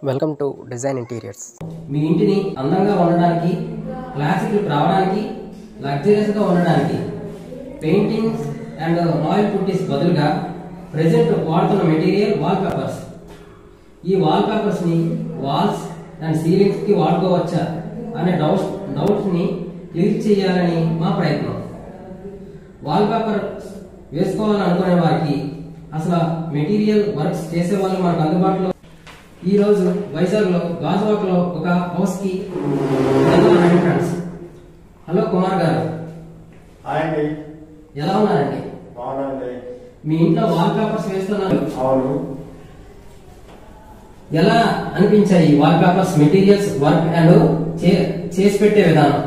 Welcome to design interiors. మీ ఇంటిని అందంగా ఉండడానికి, క్లాసిక్ లుక్ రావడానికి, లగ్జరియస్గా ఉండడానికి పెయింటింగ్స్ అండ్ రాయల్ పుట్టీస్ బదులుగా ప్రెజెంట్ వాడుతున్న మెటీరియల్ వాల్ పేపర్స్. ఈ వాల్ పేపర్స్ని వాల్స్ అండ్ సీలింగ్స్కి వాడుకోవచ్చా అనే డౌట్స్ని క్లియర్ చేయాలని మా ప్రయత్నం. వాల్ పేపర్ వేసుకోవాలనుకునే వారికి, అసలు మెటీరియల్ వర్క్స్ చేసే వాళ్ళు మనకు అందుబాటులో ఈ రోజు వైజాగ్లో గాజువాకలో ఒక హౌస్కి ఫ్రెండ్స్. హలో కుమార్ గారు, ఎలా ఉన్నారండి? మీ ఇంట్లో వాల్ పేపర్స్ వేస్తున్నారు. అవును. ఎలా అనిపించాయి wall papers materials, work and చేసి పెట్టే విధానం?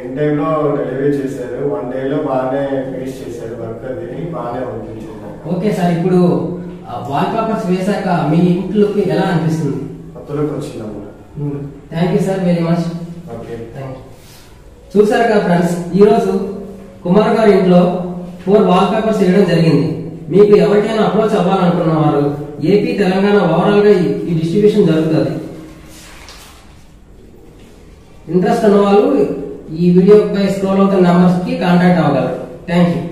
ఇన్ టైంలో డెలివరీ చేశారు, 1 డేలో బాగానే ఫినిష్ చేశారు వర్క్, అది బాగానే అనిపించింది. ఓకే సార్, ఇప్పుడు వాల్ పేపర్స్ వేసాక మీ ఇంట్లోకి ఎలా అనిపిస్తుంది? కొత్తలోకి వచ్చిందమ్మా. Thank you sir very much. Okay, thank you. చూసారు కదా ఫ్రెండ్స్, ఈ రోజు కుమార్ గారి ఇంట్లో 4 వాల్ పేపర్స్ వేయడం జరిగింది. మీకు ఎవరికైనా అప్రోచ్ అవ్వాలనుకున్న వారు ఏపీ, తెలంగాణ ఓవరాల్ గా ఈ డిస్ట్రిబ్యూషన్ జరుగుతుంది. ఇంట్రెస్ట్ ఉన్న వాళ్ళు ఈ వీడియోపై స్క్రోల్ అవుతున్న నెంబర్స్ కి కాంటాక్ట్ అవ్వగలరు. Thank you.